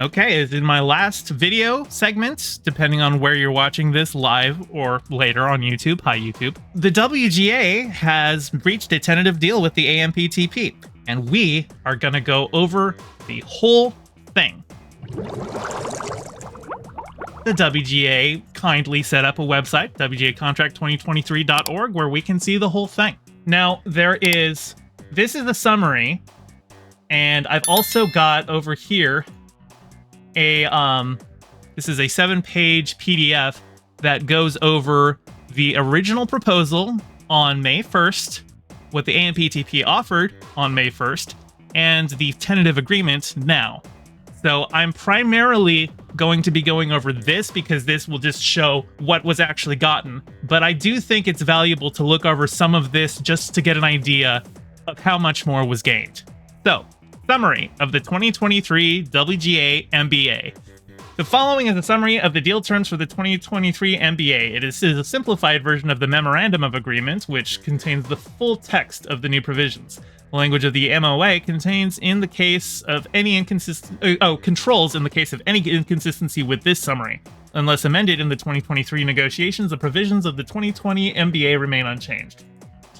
Okay, as in my last video segment, depending on where you're watching this live or later on YouTube, hi YouTube, the WGA has reached a tentative deal with the AMPTP, and we are going to go over the whole thing. The WGA kindly set up a website, wgacontract2023.org, where we can see the whole thing. Now, this is a summary, and I've also got over here this is a 7-page PDF that goes over the original proposal on May 1st, what the AMPTP offered on May 1st, and the tentative agreement now. So I'm primarily going to be going over this because this will just show what was actually gotten. But I do think it's valuable to look over some of this just to get an idea of how much more was gained. So, summary of the 2023 WGA MBA. The following is a summary of the deal terms for the 2023 MBA. It is a simplified version of the Memorandum of Agreement, which contains the full text of the new provisions. The language of the MOA contains, in the case of any controls in the case of any inconsistency with this summary. Unless amended in the 2023 negotiations, the provisions of the 2020 MBA remain unchanged.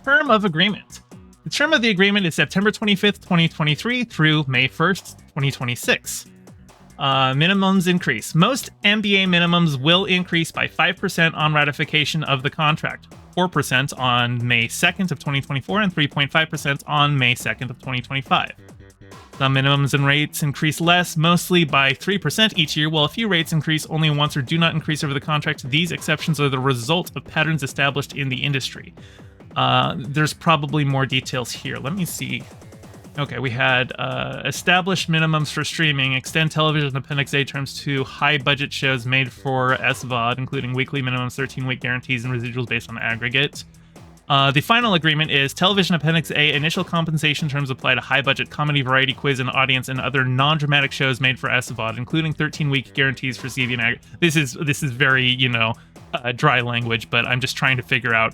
Term of agreement. The term of the agreement is September 25th, 2023 through May 1st, 2026. Minimums increase. Most MBA minimums will increase by 5% on ratification of the contract, 4% on May 2nd of 2024, and 3.5% on May 2nd of 2025. Some minimums and rates increase less, mostly by 3% each year, while a few rates increase only once or do not increase over the contract. These exceptions are the result of patterns established in the industry. There's probably more details here. Let me see. Okay, we had established minimums for streaming, extend television Appendix A terms to high-budget shows made for SVOD, including weekly minimums, 13-week guarantees, and residuals based on aggregate. The final agreement is television Appendix A initial compensation terms apply to high-budget comedy, variety, quiz, and audience, and other non-dramatic shows made for SVOD, including 13-week guarantees for CV and aggregate. This is very, dry language, but I'm just trying to figure out.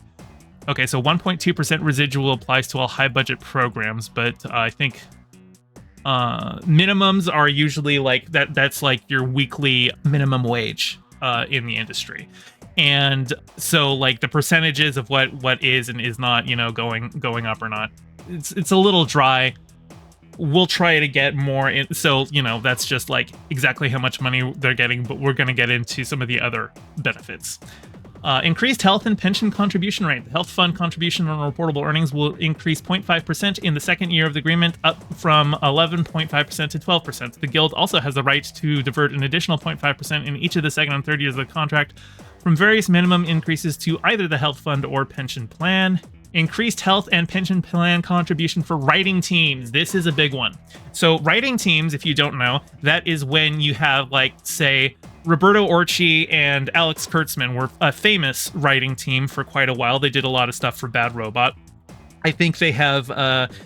Okay, so 1.2% residual applies to all high-budget programs, but I think minimums are usually like that. That's like your weekly minimum wage in the industry, and so like the percentages of what is and is not, going up or not. It's a little dry. We'll try to get more in. So that's just like exactly how much money they're getting, but we're going to get into some of the other benefits. Increased health and pension contribution rate. The health fund contribution on reportable earnings will increase 0.5% in the second year of the agreement, up from 11.5% to 12%. The Guild also has the right to divert an additional 0.5% in each of the second and third years of the contract from various minimum increases to either the health fund or pension plan. Increased health and pension plan contribution for writing teams. This is a big one. So writing teams, if you don't know, that is when you have, like, say, Roberto Orci and Alex Kurtzman were a famous writing team for quite a while. They did a lot of stuff for Bad Robot. I think they have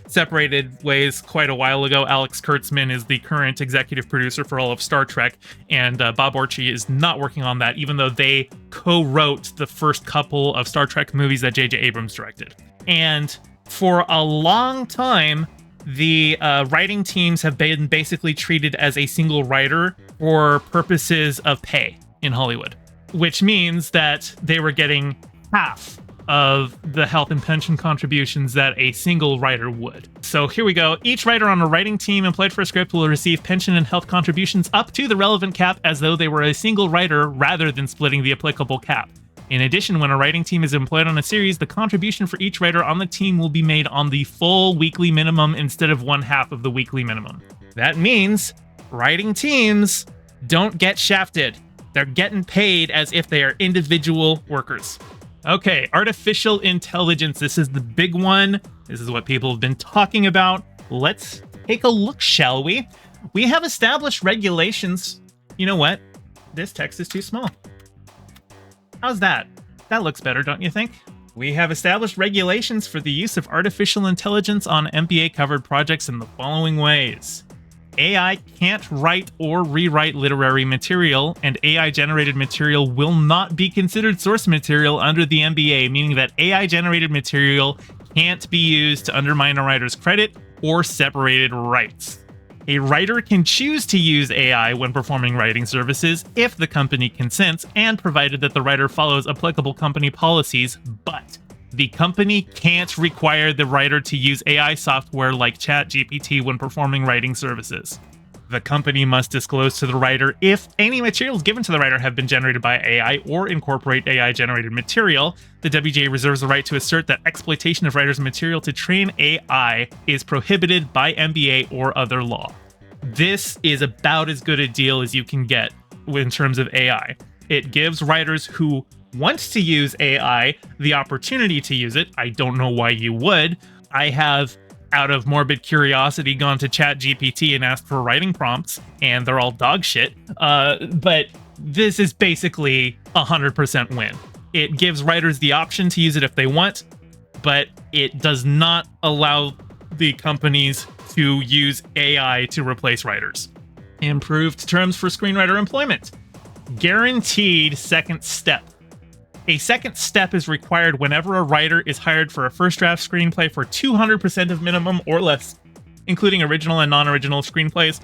separated ways quite a while ago. Alex Kurtzman is the current executive producer for all of Star Trek, and Bob Orci is not working on that, even though they co-wrote the first couple of Star Trek movies that J.J. Abrams directed. And for a long time, the writing teams have been basically treated as a single writer for purposes of pay in Hollywood, which means that they were getting half of the health and pension contributions that a single writer would. So here we go. Each writer on a writing team employed for a script will receive pension and health contributions up to the relevant cap as though they were a single writer rather than splitting the applicable cap. In addition, when a writing team is employed on a series, the contribution for each writer on the team will be made on the full weekly minimum instead of 1/2 of the weekly minimum. That means writing teams don't get shafted. They're getting paid as if they are individual workers. Okay, artificial intelligence. This is the big one. This is what people have been talking about. Let's take a look, shall we? We have established regulations. You know what? This text is too small. How's that? That looks better, don't you think? We have established regulations for the use of artificial intelligence on MBA-covered projects in the following ways. AI can't write or rewrite literary material, and AI-generated material will not be considered source material under the MBA, meaning that AI-generated material can't be used to undermine a writer's credit or separated rights. A writer can choose to use AI when performing writing services if the company consents and provided that the writer follows applicable company policies, but the company can't require the writer to use AI software like ChatGPT when performing writing services. The company must disclose to the writer if any materials given to the writer have been generated by AI or incorporate AI-generated material. The WGA reserves the right to assert that exploitation of writers' material to train AI is prohibited by MBA or other law. This is about as good a deal as you can get in terms of AI. It gives writers who want to use AI the opportunity to use it. I don't know why you would. I have, out of morbid curiosity, gone to ChatGPT and asked for writing prompts, and they're all dog shit. But this is basically 100% win. It gives writers the option to use it if they want, but it does not allow the companies to use AI to replace writers. Improved terms for screenwriter employment. Guaranteed second step. A second step is required whenever a writer is hired for a first draft screenplay for 200% of minimum or less, including original and non-original screenplays.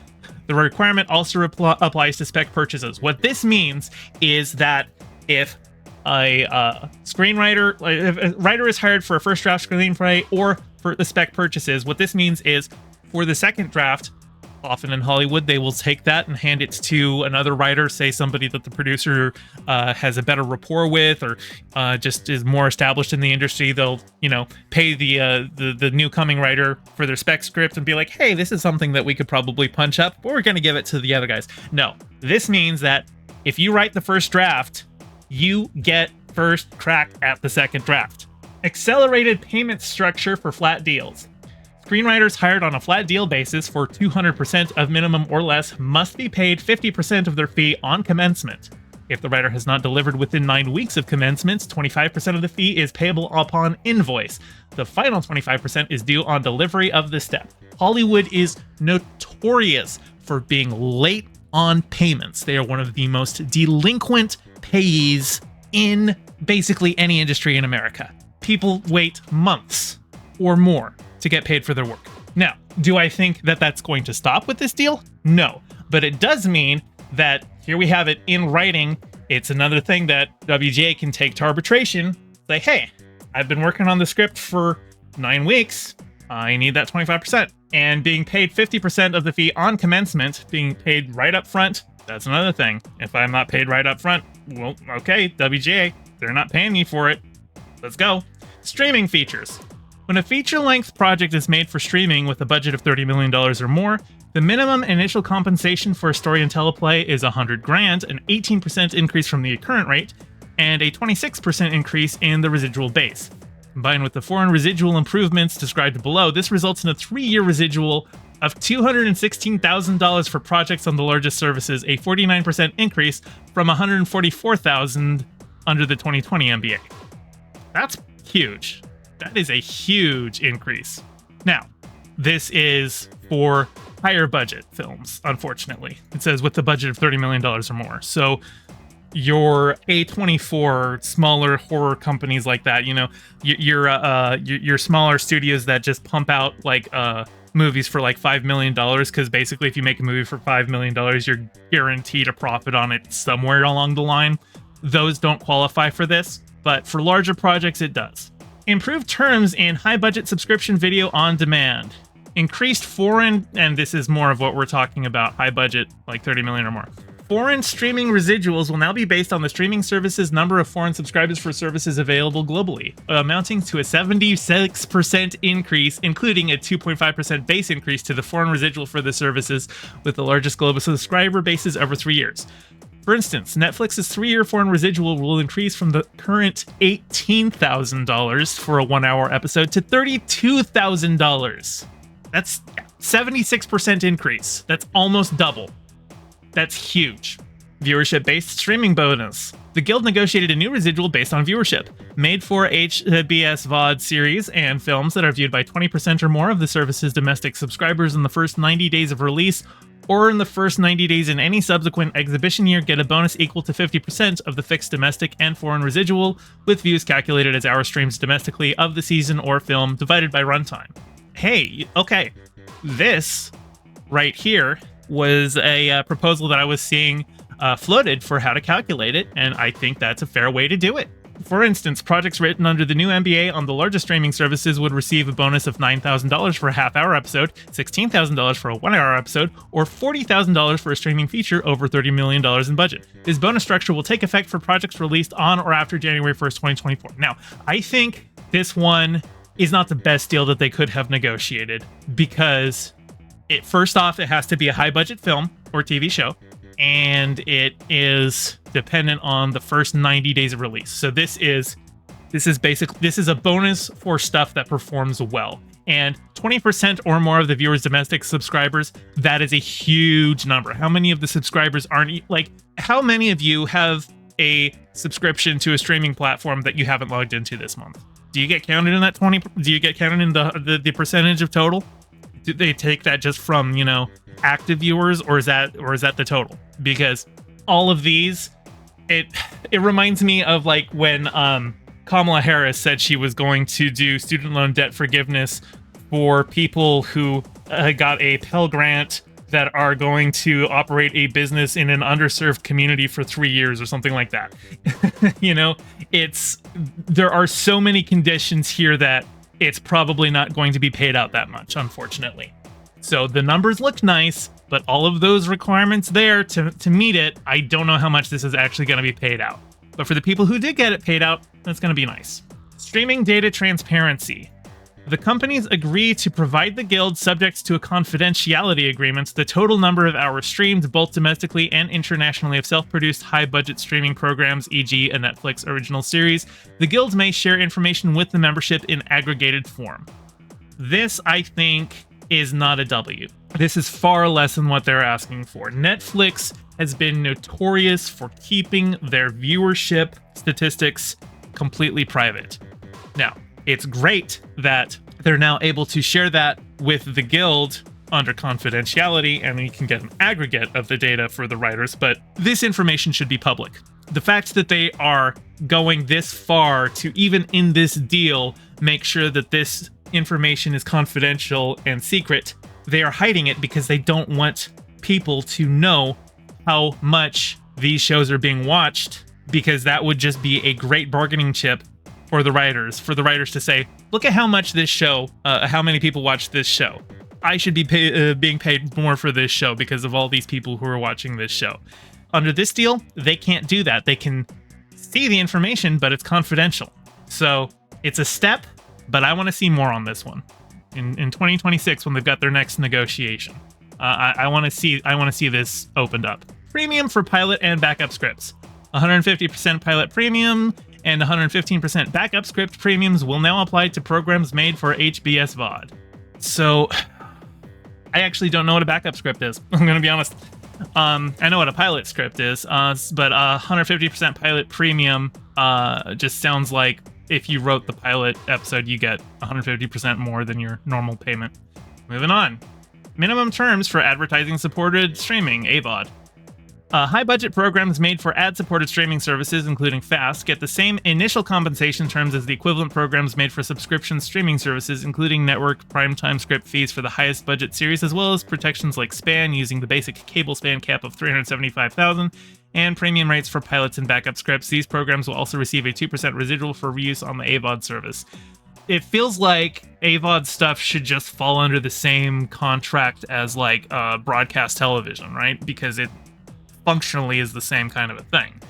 The requirement also applies to spec purchases. What this means is that if a writer is hired for a first draft screenplay or for the spec purchases, what this means is for the second draft, often in Hollywood, they will take that and hand it to another writer, say somebody that the producer has a better rapport with, or just is more established in the industry. They'll, pay the new coming writer for their spec script and be like, hey, this is something that we could probably punch up, but we're going to give it to the other guys. No, this means that if you write the first draft, you get first crack at the second draft. Accelerated payment structure for flat deals. Screenwriters hired on a flat deal basis for 200% of minimum or less must be paid 50% of their fee on commencement. If the writer has not delivered within 9 weeks of commencement, 25% of the fee is payable upon invoice. The final 25% is due on delivery of the step. Hollywood is notorious for being late on payments. They are one of the most delinquent payees in basically any industry in America. People wait months or more to get paid for their work. Now, do I think that that's going to stop with this deal? No, but it does mean that here we have it in writing. It's another thing that WGA can take to arbitration. Say, hey, I've been working on the script for 9 weeks. I need that 25%. And being paid 50% of the fee on commencement, being paid right up front, that's another thing. If I'm not paid right up front, well, okay, WGA, they're not paying me for it. Let's go. Streaming features. When a feature-length project is made for streaming with a budget of $30 million or more, the minimum initial compensation for a story and teleplay is $100,000, an 18% increase from the current rate, and a 26% increase in the residual base. Combined with the foreign residual improvements described below, this results in a 3-year residual of $216,000 for projects on the largest services, a 49% increase from $144,000 under the 2020 MBA. That's huge. That is a huge increase. Now, this is for higher budget films, unfortunately. It says with the budget of $30 million or more. So your A24, smaller horror companies like that, your smaller studios that just pump out like movies for like $5 million, because basically if you make a movie for $5 million, you're guaranteed a profit on it somewhere along the line. Those don't qualify for this, but for larger projects, it does. Improved terms in high-budget subscription video on demand. Increased foreign, and this is more of what we're talking about, high-budget, like 30 million or more. Foreign streaming residuals will now be based on the streaming service's number of foreign subscribers for services available globally, amounting to a 76% increase, including a 2.5% base increase to the foreign residual for the services with the largest global subscriber bases over 3 years. For instance, Netflix's 3-year foreign residual will increase from the current $18,000 for a 1-hour episode to $32,000. That's 76% increase. That's almost double. That's huge. Viewership-based streaming bonus. The Guild negotiated a new residual based on viewership, made for HBS VOD series and films that are viewed by 20% or more of the service's domestic subscribers in the first 90 days of release, or in the first 90 days in any subsequent exhibition year, get a bonus equal to 50% of the fixed domestic and foreign residual, with views calculated as hour streams domestically of the season or film divided by runtime. Hey, okay, this right here was a proposal that I was seeing floated for how to calculate it, and I think that's a fair way to do it. For instance, projects written under the new MBA on the largest streaming services would receive a bonus of $9,000 for a half-hour episode, $16,000 for a one-hour episode, or $40,000 for a streaming feature over $30 million in budget. This bonus structure will take effect for projects released on or after January 1st, 2024. Now, I think this one is not the best deal that they could have negotiated, because first off, it has to be a high-budget film or TV show, and it is dependent on the first 90 days of release. So this is a bonus for stuff that performs well. And 20% or more of the viewers' domestic subscribers, that is a huge number. How many of the subscribers how many of you have a subscription to a streaming platform that you haven't logged into this month? Do you get counted in that 20? Do you get counted in the percentage of total? Do they take that just from, active viewers, or is that the total? Because all of these, it reminds me of when Kamala Harris said she was going to do student loan debt forgiveness for people who got a Pell Grant that are going to operate a business in an underserved community for 3 years or something like that. There are so many conditions here that it's probably not going to be paid out that much, unfortunately. So the numbers look nice, but all of those requirements there to meet it, I don't know how much this is actually going to be paid out. But for the people who did get it paid out, that's going to be nice. Streaming data transparency. The companies agree to provide the guild, subject to a confidentiality agreement, the total number of hours streamed, both domestically and internationally, of self-produced high-budget streaming programs, e.g. a Netflix original series. The guild may share information with the membership in aggregated form. This, I think, is not a W. This is far less than what they're asking for. Netflix has been notorious for keeping their viewership statistics completely private. Now, it's great that they're now able to share that with the guild under confidentiality, and you can get an aggregate of the data for the writers, but this information should be public. The fact that they are going this far to, even in this deal, make sure that this information is confidential and secret, they are hiding it because they don't want people to know how much these shows are being watched, because that would just be a great bargaining chip for the writers to say, look at how much this show, how many people watch this show. I should be being paid more for this show because of all these people who are watching this show. Under this deal, they can't do that. They can see the information, but it's confidential. So it's a step, but I want to see more on this one in 2026 when they've got their next negotiation. I want to see this opened up. Premium for pilot and backup scripts. 150% pilot premium and 115% backup script premiums will now apply to programs made for HBS VOD. So I actually don't know what a backup script is. I'm going to be honest. I know what a pilot script is, but 150% pilot premium just sounds like if you wrote the pilot episode, you get 150% more than your normal payment. Moving on. Minimum terms for advertising-supported streaming, AVOD. High-budget programs made for ad-supported streaming services, including FAST, get the same initial compensation terms as the equivalent programs made for subscription streaming services, including network primetime script fees for the highest budget series, as well as protections like span using the basic cable span cap of $375,000, and premium rates for pilots and backup scripts. These programs will also receive a 2% residual for reuse on the AVOD service. It feels like AVOD stuff should just fall under the same contract as broadcast television, right? Because it functionally is the same kind of a thing.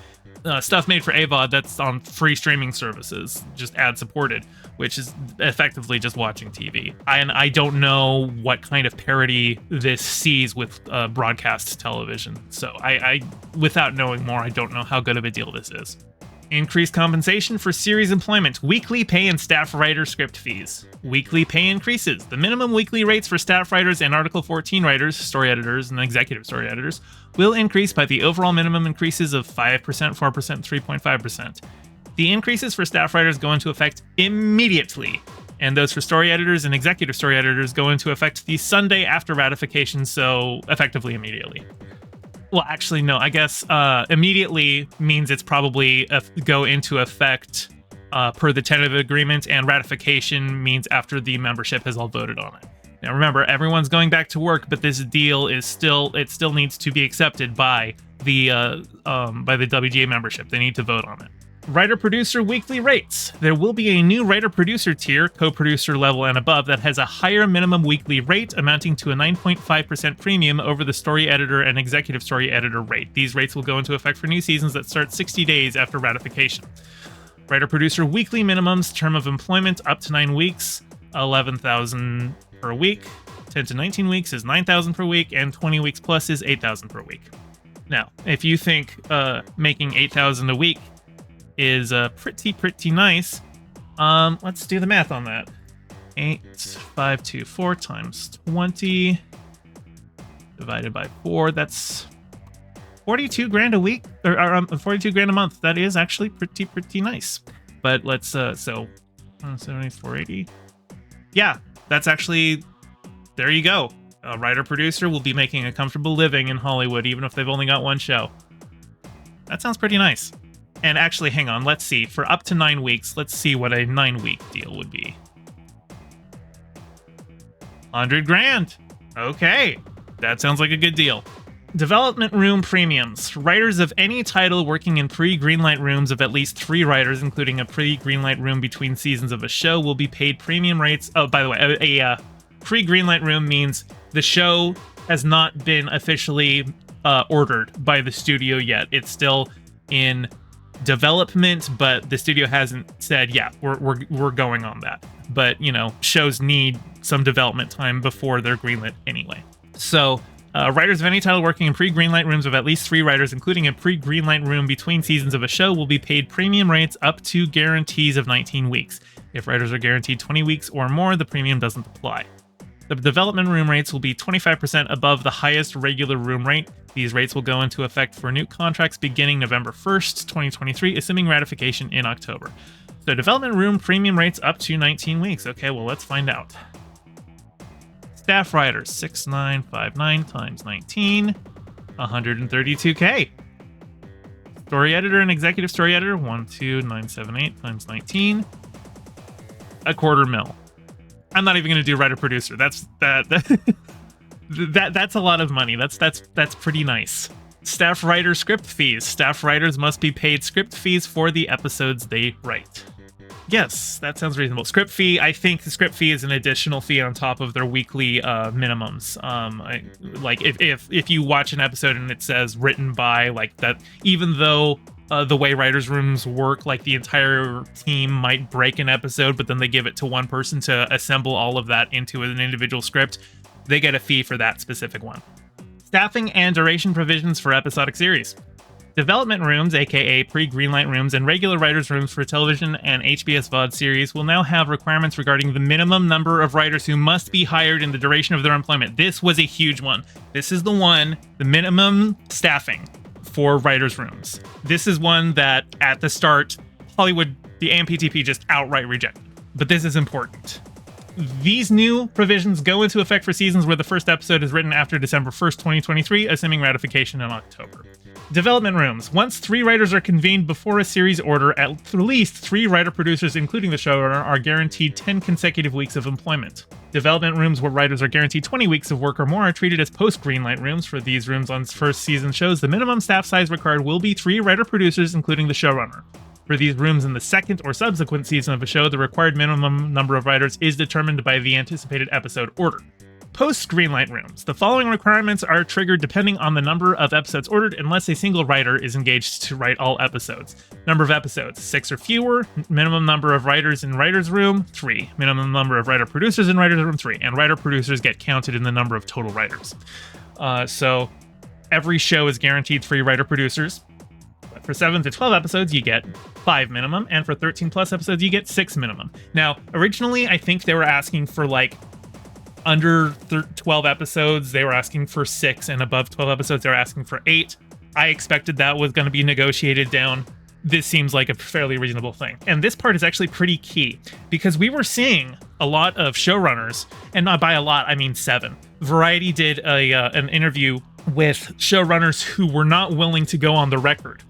Stuff made for AVOD that's on free streaming services, just ad-supported, which is effectively just watching TV. And I don't know what kind of parity this sees with broadcast television. So I, without knowing more, I don't know how good of a deal this is. Increased compensation for series employment, weekly pay and staff writer script fees. Weekly pay increases. The minimum weekly rates for staff writers and Article 14 writers, story editors, and executive story editors will increase by the overall minimum increases of 5%, 4%, 3.5%. The increases for staff writers go into effect immediately, and those for story editors and executive story editors go into effect the Sunday after ratification, so effectively immediately. Well, actually, no, I guess immediately means it's probably go into effect per the tentative agreement, and ratification means after the membership has all voted on it. Now remember, everyone's going back to work, but this deal is still needs to be accepted by the WGA membership. They need to vote on it. Writer-producer weekly rates. There will be a new writer-producer tier, co-producer level and above, that has a higher minimum weekly rate amounting to a 9.5% premium over the story editor and executive story editor rate. These rates will go into effect for new seasons that start 60 days after ratification. Writer-producer weekly minimums, term of employment up to 9 weeks, 11,000 per week. 10 to 19 weeks is 9,000 per week, and 20 weeks plus is 8,000 per week. Now, if you think making 8,000 a week is pretty nice, let's do the math on that. 8,524 times 20 divided by 4, that's 42 grand a week, or 42 grand a month. That is actually pretty nice. But let's so 170, 480. Yeah, that's actually, there you go. A writer-producer will be making a comfortable living in Hollywood, even if they've only got one show. That sounds pretty nice. And actually, hang on, let's see. For up to 9 weeks, let's see what a 9-week deal would be. 100 grand. Okay, that sounds like a good deal. Development room premiums. Writers of any title working in pre-greenlight rooms of at least 3 writers, including a pre-greenlight room between seasons of a show, will be paid premium rates. Oh, by the way, a pre-greenlight room means the show has not been officially ordered by the studio yet. It's still in development, but the studio hasn't said, yeah, we're going on that. But, you know, shows need some development time before they're greenlit anyway. So writers of any title working in pre-greenlight rooms of at least 3 writers, including a pre-greenlight room between seasons of a show, will be paid premium rates up to guarantees of 19 weeks. If writers are guaranteed 20 weeks or more, the premium doesn't apply. The development room rates will be 25% above the highest regular room rate. These rates will go into effect for new contracts beginning November 1st, 2023, assuming ratification in October. So development room premium rates up to 19 weeks. Okay, well, let's find out. Staff writers, 6,959 times 19, 132K. Story editor and executive story editor, 12978 times 19, $250,000. I'm not even going to do writer producer. That's a lot of money. That's pretty nice. Staff writer script fees. Staff writers must be paid script fees for the episodes they write. Yes, that sounds reasonable. Script fee, I think the script fee is an additional fee on top of their weekly minimums. Like if you watch an episode and it says written by, like that, even though the way writers' rooms work, like the entire team might break an episode, but then they give it to one person to assemble all of that into an individual script, they get a fee for that specific one. Staffing and duration provisions for episodic series. Development rooms, aka pre-greenlight rooms, and regular writers' rooms for television and HBS VOD series will now have requirements regarding the minimum number of writers who must be hired in the duration of their employment. This was a huge one. This is the minimum staffing for writers' rooms. This is one that, at the start, Hollywood, the AMPTP just outright rejected. But this is important. These new provisions go into effect for seasons where the first episode is written after December 1st, 2023, assuming ratification in October. Development rooms. Once 3 writers are convened before a series order, at least 3 writer-producers, including the showrunner, are guaranteed 10 consecutive weeks of employment. Development rooms where writers are guaranteed 20 weeks of work or more are treated as post-greenlight rooms. For these rooms on first season shows, the minimum staff size required will be 3 writer-producers, including the showrunner. For these rooms in the second or subsequent season of a show, the required minimum number of writers is determined by the anticipated episode order. Post-greenlight rooms. The following requirements are triggered depending on the number of episodes ordered, unless a single writer is engaged to write all episodes. Number of episodes, 6 or fewer. Minimum number of writers in writer's room, 3. Minimum number of writer-producers in writer's room, 3. And writer-producers get counted in the number of total writers. So every show is guaranteed 3 writer-producers. For 7 to 12 episodes, you get 5 minimum, and for 13 plus episodes, you get 6 minimum. Now, originally, I think they were asking for like under 12 episodes, they were asking for 6, and above 12 episodes, they were asking for 8. I expected that was going to be negotiated down. This seems like a fairly reasonable thing. And this part is actually pretty key, because we were seeing a lot of showrunners, and not by a lot, I mean 7. Variety did an interview with showrunners who were not willing to go on the record,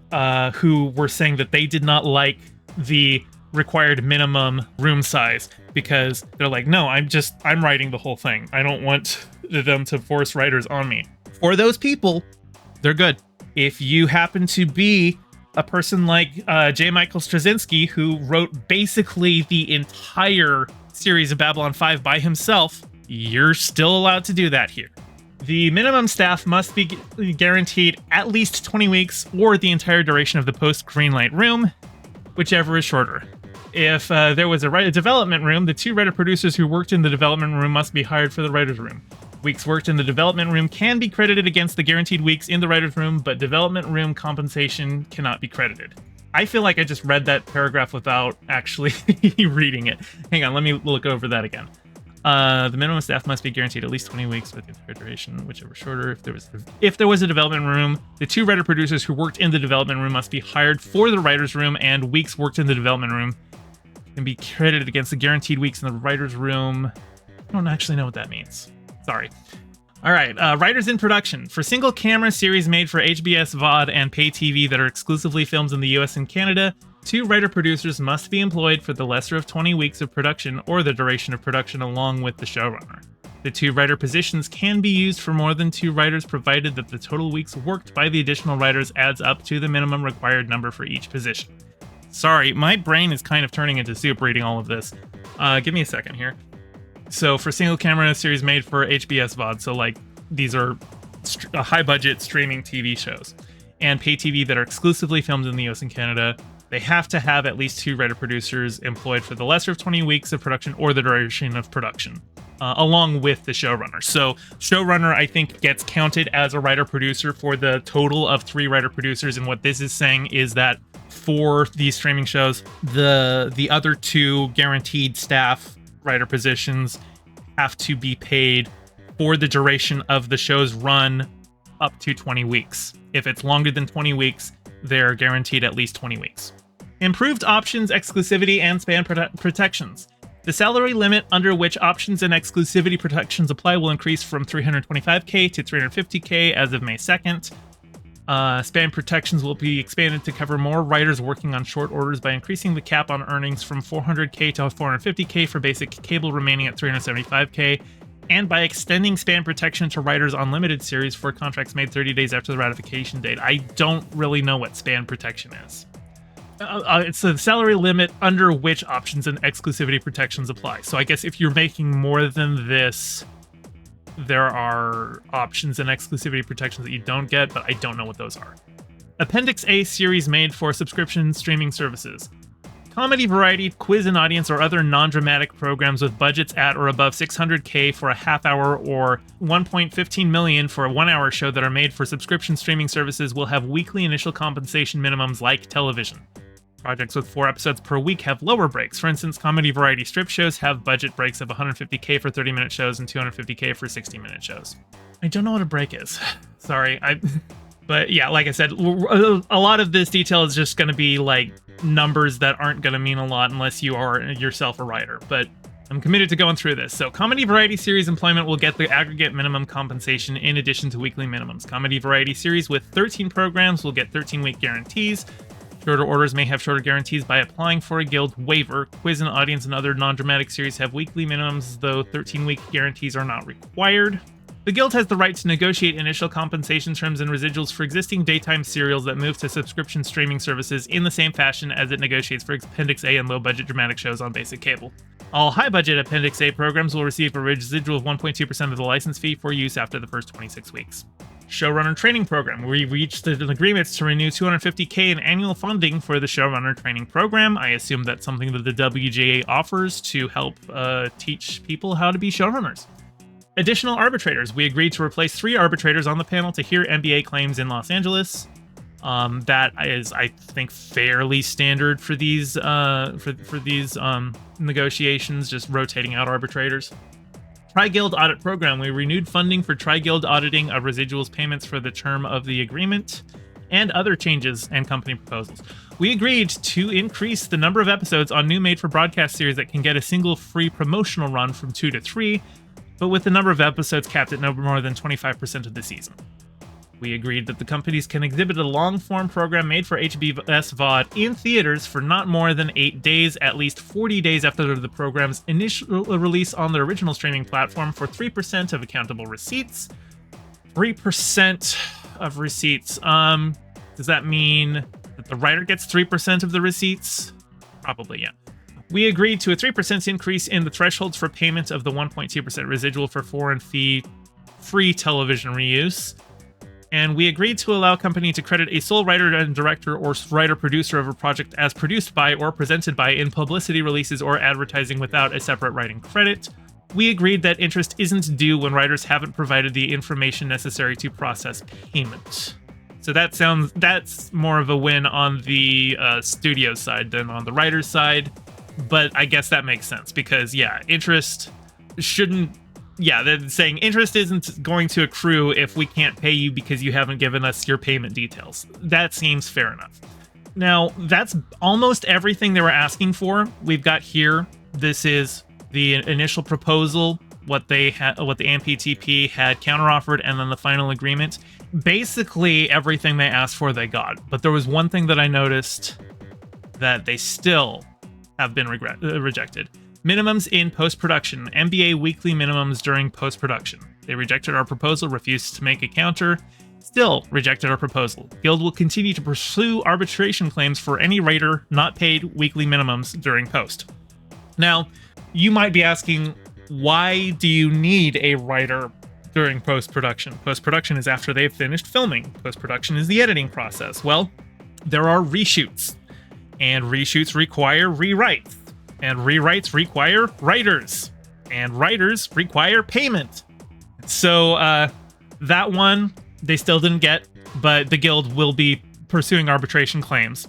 who were saying that they did not like the required minimum room size, because they're like, no, I'm writing the whole thing. I don't want them to force writers on me. For those people, they're good. If you happen to be a person like J. Michael Straczynski, who wrote basically the entire series of Babylon 5 by himself, you're still allowed to do that here. The minimum staff must be guaranteed at least 20 weeks or the entire duration of the post-greenlight room, whichever is shorter. If there was a development room, the 2 writer-producers who worked in the development room must be hired for the writer's room. Weeks worked in the development room can be credited against the guaranteed weeks in the writer's room, but development room compensation cannot be credited. I feel like I just read that paragraph without actually reading it. Hang on, let me look over that again. The minimum staff must be guaranteed at least 20 weeks with the entire duration, whichever shorter. If there was a development room, the 2 writer-producers who worked in the development room must be hired for the writer's room, and weeks worked in the development room can be credited against the guaranteed weeks in the writer's room. I don't actually know what that means. Sorry. All right, writers in production. For single camera series made for HBS, VOD, and pay TV that are exclusively filmed in the US and Canada, 2 writer-producers must be employed for the lesser of 20 weeks of production or the duration of production along with the showrunner. The 2 writer positions can be used for more than 2 writers provided that the total weeks worked by the additional writers adds up to the minimum required number for each position. Sorry, my brain is kind of turning into soup reading all of this. Give me a second here. So for single camera series made for HBS VOD, so like these are high budget streaming TV shows, and pay TV that are exclusively filmed in the US and Canada, they have to have at least 2 writer-producers employed for the lesser of 20 weeks of production or the duration of production, along with the showrunner. So showrunner, I think, gets counted as a writer-producer for the total of 3 writer-producers, and what this is saying is that for these streaming shows, the other 2 guaranteed staff writer positions have to be paid for the duration of the show's run up to 20 weeks. If it's longer than 20 weeks, they're guaranteed at least 20 weeks. Improved options, exclusivity, and span protections. The salary limit under which options and exclusivity protections apply will increase from $325K to $350K as of May 2nd. Span protections will be expanded to cover more writers working on short orders by increasing the cap on earnings from $400K to $450K for basic cable, remaining at $375K, and by extending span protection to writers on limited series for contracts made 30 days after the ratification date. I don't really know what span protection is. It's the salary limit under which options and exclusivity protections apply. So I guess if you're making more than this, there are options and exclusivity protections that you don't get, but I don't know what those are. Appendix A series made for subscription streaming services. Comedy, variety, quiz and audience, or other non-dramatic programs with budgets at or above $600K for a half hour or $1.15 million for a 1-hour show that are made for subscription streaming services will have weekly initial compensation minimums like television. Projects with 4 episodes per week have lower breaks. For instance, comedy variety strip shows have budget breaks of $150K for 30-minute shows and $250K for 60-minute shows. I don't know what a break is. Sorry. But yeah, like I said, a lot of this detail is just going to be like numbers that aren't going to mean a lot unless you are yourself a writer. But I'm committed to going through this. So comedy variety series employment will get the aggregate minimum compensation in addition to weekly minimums. Comedy variety series with 13 programs will get 13-week guarantees. Shorter orders may have shorter guarantees by applying for a guild waiver. Quiz and audience and other non-dramatic series have weekly minimums, though 13-week guarantees are not required. The guild has the right to negotiate initial compensation terms and residuals for existing daytime serials that move to subscription streaming services in the same fashion as it negotiates for Appendix A and low-budget dramatic shows on basic cable. All high-budget Appendix A programs will receive a residual of 1.2% of the license fee for use after the first 26 weeks. Showrunner Training Program. We reached an agreement to renew $250K in annual funding for the Showrunner Training Program. I assume that's something that the WGA offers to help teach people how to be showrunners. Additional arbitrators. We agreed to replace 3 arbitrators on the panel to hear NBA claims in Los Angeles. That is, I think, fairly standard for these negotiations, just rotating out arbitrators. Tri-Guild Audit Program. We renewed funding for Tri-Guild auditing of residuals payments for the term of the agreement, and other changes and company proposals. We agreed to increase the number of episodes on new made-for-broadcast series that can get a single free promotional run from 2 to 3, but with the number of episodes capped at no more than 25% of the season. We agreed that the companies can exhibit a long-form program made for HBS VOD in theaters for not more than 8 days, at least 40 days after the program's initial release on the original streaming platform, for 3% of accountable receipts. 3% of receipts. Does that mean that the writer gets 3% of the receipts? Probably, yeah. We agreed to a 3% increase in the thresholds for payment of the 1.2% residual for foreign fee-free television reuse. And we agreed to allow a company to credit a sole writer and director or writer-producer of a project as produced by or presented by in publicity releases or advertising without a separate writing credit. We agreed that interest isn't due when writers haven't provided the information necessary to process payment. So that's more of a win on the studio side than on the writer's side. But I guess that makes sense because, yeah, interest shouldn't... Yeah, they're saying interest isn't going to accrue if we can't pay you because you haven't given us your payment details. That seems fair enough. Now, that's almost everything they were asking for. We've got here, this is the initial proposal, what the AMPTP had counteroffered, and then the final agreement. Basically, everything they asked for, they got. But there was one thing that I noticed that they still have been rejected. Minimums in post-production. MBA weekly minimums during post-production. They rejected our proposal, refused to make a counter, still rejected our proposal. Guild will continue to pursue arbitration claims for any writer not paid weekly minimums during post. Now, you might be asking, why do you need a writer during post-production? Post-production is after they've finished filming. Post-production is the editing process. Well, there are reshoots, and reshoots require rewrites. And rewrites require writers, and writers require payment. So that one they still didn't get, but the guild will be pursuing arbitration claims.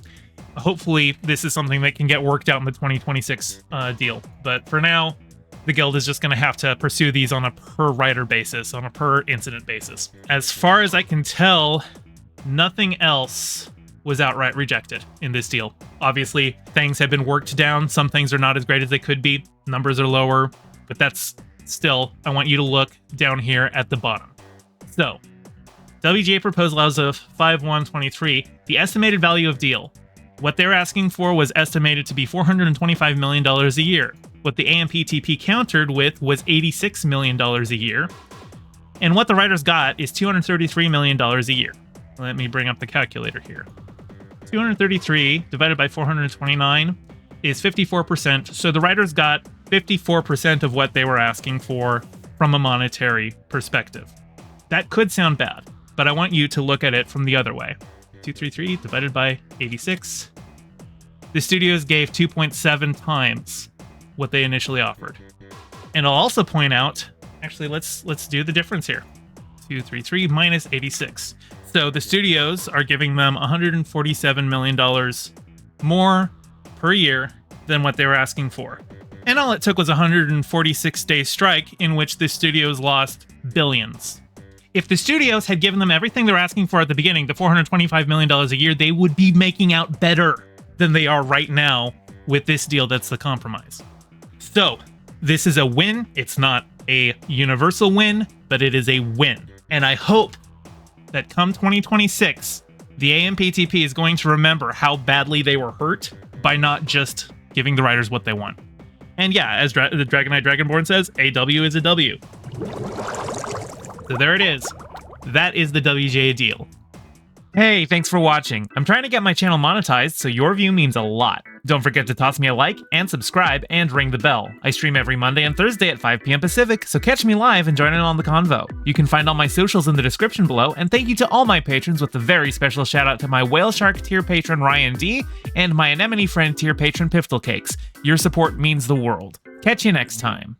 Hopefully this is something that can get worked out in the 2026 deal. But for now, the guild is just going to have to pursue these on a per writer basis, on a per incident basis. As far as I can tell, nothing else was outright rejected in this deal. Obviously, things have been worked down. Some things are not as great as they could be. Numbers are lower, but that's still, I want you to look down here at the bottom. So, WGA proposal as of 5/1/23, the estimated value of deal. What they're asking for was estimated to be $425 million a year. What the AMPTP countered with was $86 million a year. And what the writers got is $233 million a year. Let me bring up the calculator here. 233 divided by 429 is 54%. So the writers got 54% of what they were asking for from a monetary perspective. That could sound bad, but I want you to look at it from the other way. 233 divided by 86. The studios gave 2.7 times what they initially offered. And I'll also point out, actually, let's do the difference here. 233 minus 86. So the studios are giving them $147 million more per year than what they were asking for. And all it took was a 146-day strike in which the studios lost billions. If the studios had given them everything they were asking for at the beginning, the $425 million a year, they would be making out better than they are right now with this deal that's the compromise. So this is a win. It's not a universal win, but it is a win. And I hope that come 2026, the AMPTP is going to remember how badly they were hurt by not just giving the writers what they want. And yeah, as the Dragonite Dragonborn says, a W is a W. So there it is. That is the WGA deal. Hey, thanks for watching. I'm trying to get my channel monetized, so your view means a lot. Don't forget to toss me a like and subscribe and ring the bell. I stream every Monday and Thursday at 5 p.m. Pacific, so catch me live and join in on the convo. You can find all my socials in the description below, and thank you to all my patrons with a very special shout out to my Whale Shark tier patron Ryan D and my Anemone friend tier patron Piftle Cakes. Your support means the world. Catch you next time.